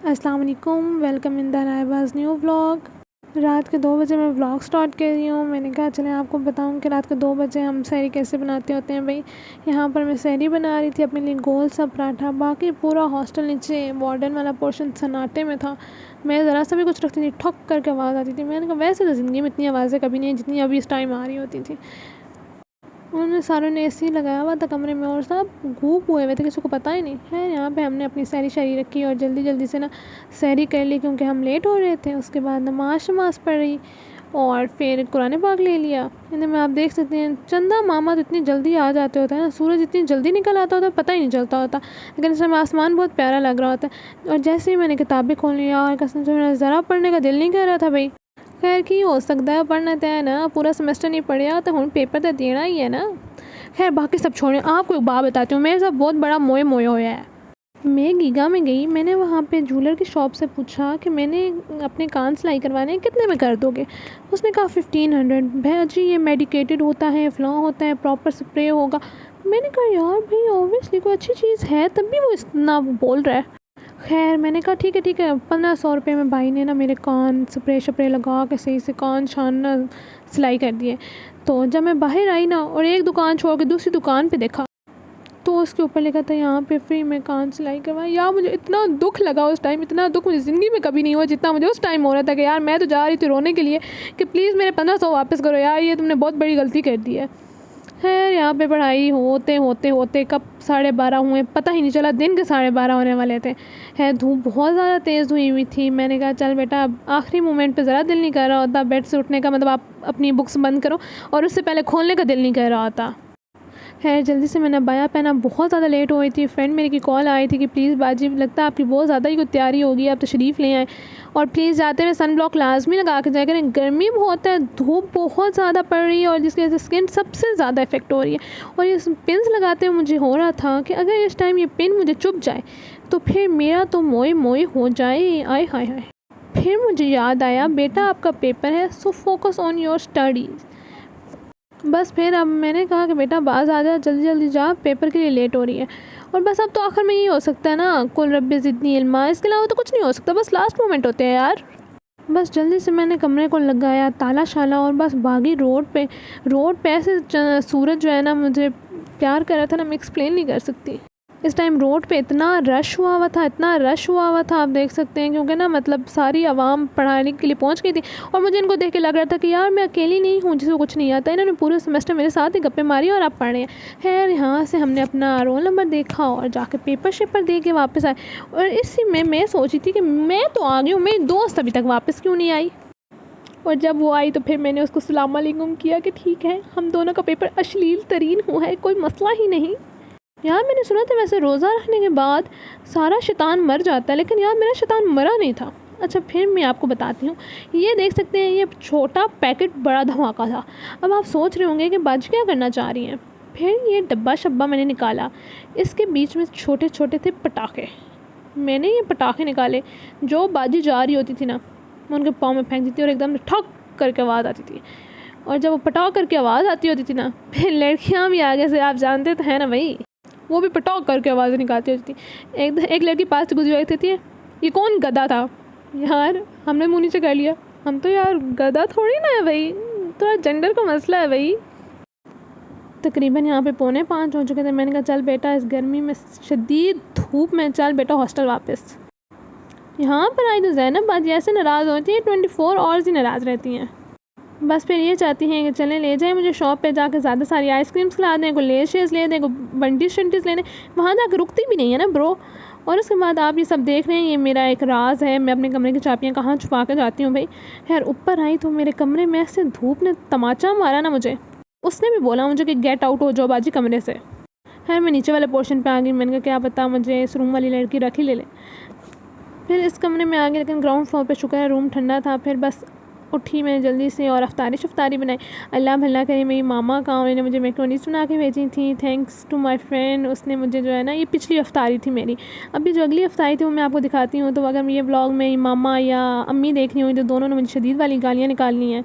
अस्सलाम वालेकुम, welcome in the नायबाज़ न्यू व्लॉग। रात के 2 बजे मैं व्लॉग स्टार्ट कर रही हूँ। मैंने कहा चलें आपको बताऊँ कि रात के 2 बजे हम सहरी कैसे बनाते होते हैं। भाई यहाँ पर मैं सहरी बना रही थी अपने लिए, गोल सा पराठा। बाकी पूरा हॉस्टल नीचे वार्डन वाला पोर्शन सन्नाटे में था। मैं ज़रा सा भी कुछ रखती थी ठक करके आवाज़ आती थी। मैंने कहा वैसे तो ज़िंदगी में इतनी आवाज़ें कभी नहीं जितनी अभी इस टाइम आ रही होती थी। उन्होंने सारों ने एसी लगाया हुआ था कमरे में और सब घूप हुए हुए थे, किसी को पता ही नहीं है। यहाँ पे हमने अपनी सहरी शरी रखी और जल्दी जल्दी से ना सहरी कर ली क्योंकि हम लेट हो रहे थे। उसके बाद नमाज शमाज पढ़ रही और फिर कुरान पाक ले लिया। इनमें आप देख सकते हैं चंदा मामा तो इतनी जल्दी आ जाते होते हैं ना, सूरज इतनी जल्दी निकल आता होता है पता ही नहीं चलता होता, लेकिन इस समय आसमान बहुत प्यारा लग रहा होता है। और जैसे ही मैंने किताबें खोल लिया और कसम से मेरा ज़रा पढ़ने का दिल नहीं कर रहा था। भाई खैर की हो सकता है, पढ़ना तो है ना, पूरा सेमेस्टर नहीं पढ़िया तो हम पेपर तो देना ही है ना। खैर बाकी सब छोड़ें, आपको एक बात बताती हूँ, मेरे साथ बहुत बड़ा मोए मोए होया है। मैं गीगा में गई, मैंने वहाँ पे जूलर की शॉप से पूछा कि मैंने अपने कान सिलाई करवाने हैं, कितने में कर दोगे। उसने कहा 1500। भाई जी ये मेडिकेटेड होता है, फ़्लॉ होता है, प्रॉपर स्प्रे होगा। मैंने कहा यार भाई ऑब्वियसली कोई अच्छी चीज़ है तब भी वो इतना बोल रहा है। खैर मैंने कहा ठीक है 1500 रुपये में भाई ने ना मेरे कान स्प्रे शप्रे लगा के सही से कान छानना सिलाई कर दिए। तो जब मैं बाहर आई ना और एक दुकान छोड़ के दूसरी दुकान पे देखा तो उसके ऊपर लिखा था यहाँ पे फ्री में कान सिलाई करवाएं। यार मुझे इतना दुख लगा उस टाइम, इतना दुख मुझे ज़िंदगी में कभी नहीं हुआ जितना मुझे उस टाइम हो रहा था कि यार मैं तो जा रही थी रोने के लिए कि प्लीज़ मेरे 1500 वापस करो यार, ये तुमने बहुत बड़ी गलती कर दी है। खैर यहाँ पे पढ़ाई होते होते होते कब 12:30 हुए पता ही नहीं चला, दिन के 12:30 होने वाले थे। है धूप बहुत ज़्यादा तेज़ हुई थी। मैंने कहा चल बेटा अब आखिरी मोमेंट पे ज़रा दिल नहीं कर रहा होता बेड से उठने का, मतलब आप अपनी बुक्स बंद करो, और उससे पहले खोलने का दिल नहीं कर रहा होता। खैर जल्दी से मैंने बाया पहना, बहुत ज़्यादा लेट हो गई थी। फ्रेंड मेरी की कॉल आई थी कि प्लीज़ बाजी लगता है आपकी बहुत ज़्यादा ही कोई तैयारी होगी, आप तशरीफ़ ले आए और प्लीज़ जाते हुए सन ब्लॉक लाजमी लगा के जाया करें, गर्मी बहुत है, धूप बहुत ज़्यादा पड़ रही है और जिसकी वजह से स्किन सबसे ज़्यादा इफेक्ट हो रही है। और ये पिन्स लगाते हुए मुझे हो रहा था कि अगर इस टाइम ये पिन मुझे चुभ जाए तो फिर मेरा तो मोए मोए हो जाए। आय हाय हाय। फिर मुझे याद आया बेटा आपका पेपर है so focus on your studies. बस फिर अब मैंने कहा कि बेटा बाज़ आ जा, जल्दी जल्दी जा, पेपर के लिए लेट हो रही है। और बस अब तो आखिर में ये हो सकता है ना कुल रब्बी ज़िदनी इल्मा, इसके अलावा तो कुछ नहीं हो सकता, बस लास्ट मोमेंट होते हैं यार। बस जल्दी से मैंने कमरे को लगाया ताला शाला और बस भागी रोड पे ऐसे सूरज जो है ना मुझे प्यार कर रहा था ना, मैं एक्सप्लेन नहीं कर सकती। इस टाइम रोड पे इतना रश हुआ हुआ था, इतना रश हुआ हुआ था आप देख सकते हैं, क्योंकि ना मतलब सारी आवाम पढ़ाने के लिए पहुंच गई थी और मुझे इनको देख के लग रहा था कि यार मैं अकेली नहीं हूँ जिसको कुछ नहीं आता, इन्होंने पूरे सेमेस्टर मेरे साथ ही गप्पे मारी और आप पढ़ रहे हैं। खैर यहाँ से हमने अपना रोल नंबर देखा और जाके पेपर शेपर दे के वापस आए। और इसी में मैं सोची थी कि मैं तो आ गई हूँ, मेरी दोस्त अभी तक वापस क्यों नहीं आई। और जब वो आई तो फिर मैंने उसको सलाम वालेकुम किया कि ठीक है हम दोनों का पेपर अश्लील तरीन हुआ है, कोई मसला ही नहीं। यार मैंने सुना था वैसे रोज़ा रखने के बाद सारा शैतान मर जाता है, लेकिन यार मेरा शैतान मरा नहीं था। अच्छा फिर मैं आपको बताती हूँ, ये देख सकते हैं ये छोटा पैकेट बड़ा धमाका था। अब आप सोच रहे होंगे कि बाजी क्या करना चाह रही हैं। फिर ये डब्बा शब्बा मैंने निकाला, इसके बीच में छोटे छोटे थे पटाखे। मैंने ये पटाखे निकाले, जो बाजी जा रही होती थी ना मैं उनके पाँव में फेंक दी थी और एकदम ठक करके आवाज़ आती थी। और जब वो पटाख करके आवाज़ आती होती थी ना फिर लड़कियाँ भी आगे से आप जानते तो हैं ना भाई, वो भी पटाख करके आवाज़ निकालती होती थी। एक लड़की पास से गुजरी हुई थी, ये कौन गधा था यार, हमने मुँह नीचे कर लिया, हम तो यार गधा थोड़ी ना है भाई, थोड़ा जेंडर का मसला है भाई। तकरीबन यहाँ पे 4:45 हो चुके थे। मैंने कहा चल बेटा इस गर्मी में शदीद धूप में चल बेटा हॉस्टल वापस। यहाँ पर आई तो ज़ैनब बाजी ऐसे नाराज़ होती है, 24 आवर्स ही नाराज़ रहती हैं। बस फिर ये चाहती हैं कि चलें ले जाएं मुझे शॉप पे जाकर ज़्यादा सारी आइसक्रीम्स खिला दें, कोई लेस शेस ले दें, कोई बंटीज शंटीज ले दें, वहाँ जाकर रुकती भी नहीं है ना ब्रो। और उसके बाद आप ये सब देख रहे हैं, ये मेरा एक राज है, मैं अपने कमरे की चाबियाँ कहाँ छुपा कर जाती हूँ भाई। खैर ऊपर आई तो मेरे कमरे में ऐसे धूप ने तमाचा मारा ना मुझे, उसने भी बोला मुझे कि गेट आउट हो जाओ बाजी कमरे से। खैर मैं नीचे वाले पोर्शन पर आ गई, मैंने कहा क्या पता मुझे इस रूम वाली लड़की रख ही ले। फिर इस कमरे में आ गई, लेकिन ग्राउंड फ्लोर पर शुक्र है रूम ठंडा था। फिर बस उठी मैंने जल्दी से और अफ्तारी बनाई। अल्लाह भला करे मेरी मामा का, उन्होंने मुझे मैक्रोनीस बना के भेजी थी, थैंक्स टू माय फ्रेंड। उसने मुझे जो है ना, ये पिछली अफ्तारी थी मेरी, अभी जो अगली अफ्तारी थी वो मैं आपको दिखाती हूँ। तो अगर ये व्लॉग में मामा या अम्मी देख रही हुई तो दोनों ने मुझे शदीद वाली गालियाँ निकालनी हैं।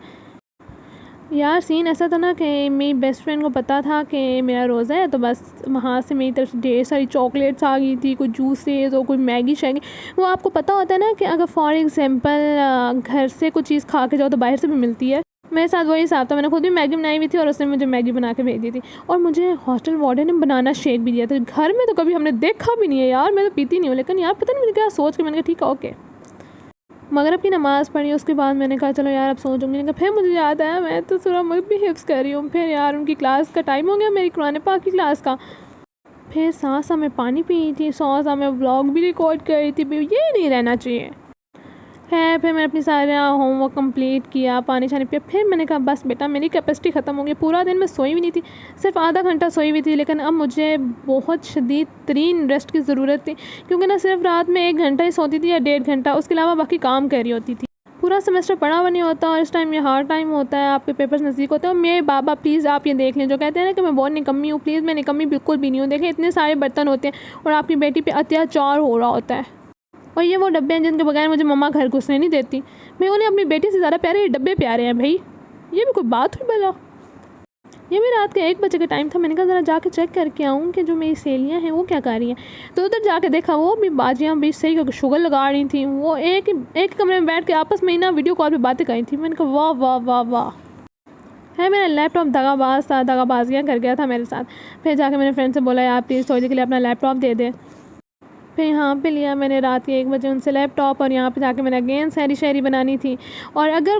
यार सीन ऐसा था ना कि मेरी बेस्ट फ्रेंड को पता था कि मेरा रोज़ा है, तो बस वहाँ से मेरी तरफ ढेर सारी चॉकलेट्स आ गई थी, कोई जूसेस और कोई मैगी शैगी। वो आपको पता होता है ना कि अगर फॉर एग्जांपल घर से कुछ चीज़ खा के जाओ तो बाहर से भी मिलती है। मेरे साथ वही हिसाब था, मैंने खुद भी मैगी बनाई हुई थी और उसने मुझे मैगी बना के भेज दी थी। और मुझे हॉस्टल वार्डन ने बनाना शेक भी दिया था। घर में तो कभी हमने देखा भी नहीं है यार, मैं तो पीती नहीं हूँ, लेकिन यार पता नहीं मुझे क्या सोच के मैंने कहा ठीक है ओके। मगरिब की नमाज़ पढ़ी, उसके बाद मैंने कहा चलो यार अब सो जाऊँगी। लेकिन फिर मुझे याद आया मैं तो सूरह मुल्क भी हिफ्ज़ कर रही हूँ। फिर यार उनकी क्लास का टाइम हो गया, मेरी कुरान पाक की क्लास का। फिर साथ मैं पानी पी थी, साथ मैं व्लॉग भी रिकॉर्ड कर रही थी। ये नहीं रहना चाहिए है। फिर मैंने अपनी सारा होमवर्क कंप्लीट किया, पानी छानी पिया। फिर मैंने कहा बस बेटा मेरी कैपेसिटी ख़त्म हो गई। पूरा दिन मैं सोई भी नहीं थी, सिर्फ आधा घंटा सोई हुई थी, लेकिन अब मुझे बहुत शदीद तरीन रेस्ट की ज़रूरत थी। क्योंकि ना सिर्फ रात में 1 घंटा ही सोती थी या 1.5 घंटा, उसके अलावा बाकी काम कर रही होती थी। पूरा सेमेस्टर पढ़ा हुआ नहीं होता और इस टाइम ये हार्ड टाइम होता है, आपके पेपर्स नज़दीक होते हैं। और मेरे बाबा प्लीज़ आप ये देख लें, जो कहते हैं ना कि मैं बहुत निकम्मी हूँ, प्लीज़ मैं निकम्मी बिल्कुल भी नहीं हूँ। देखें इतने सारे बर्तन होते हैं और आपकी बेटी पे अत्याचार हो रहा होता है। और ये वो डब्बे हैं जिनके बगैर मुझे मम्मा घर घुसने नहीं देती। मैं उन्हें अपनी बेटी से ज़्यादा प्यारे, ये डब्बे प्यारे हैं भाई। ये भी कोई बात हुई भला। ये भी रात के 1 बजे का टाइम था। मैंने कहा ज़रा जाके चेक करके आऊँ कि जो मेरी सहेलियाँ हैं वो क्या कर रही हैं। तो उधर जाके देखा वो भी बाजियाँ भी सही करके शुगर लगा रही थी। वो एक कमरे में बैठ के आपस में ही ना वीडियो कॉल पे बातें करी थी। मैंने कहा वाह वाह वाह वाह। है मेरा लैपटॉप दगाबाज था, दगाबाजियाँ कर गया था मेरे साथ। फिर जाके मैंने फ्रेंड से बोला यार प्लीज़ थोड़ी देर के लिए अपना लैपटॉप दे दे। फिर यहाँ पे लिया मैंने रात के 1 बजे उनसे लैपटॉप, और यहाँ पे जाके मैंने अगेन शायरी शायरी बनानी थी। और अगर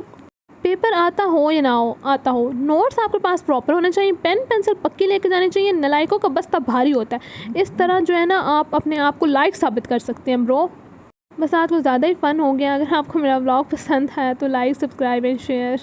पेपर आता हो या ना हो, आता हो, नोट्स आपके पास प्रॉपर होने चाहिए, पेन पेंसिल पक्की लेके जानी चाहिए। नलायकों का बस्ता भारी होता है। इस तरह जो है ना आप अपने आप को लायक साबित कर सकते हैं ब्रो। बस आज कुछ ज़्यादा ही फ़न हो गया। अगर आपको मेरा व्लॉग पसंद है तो लाइक, सब्सक्राइब एंड शेयर।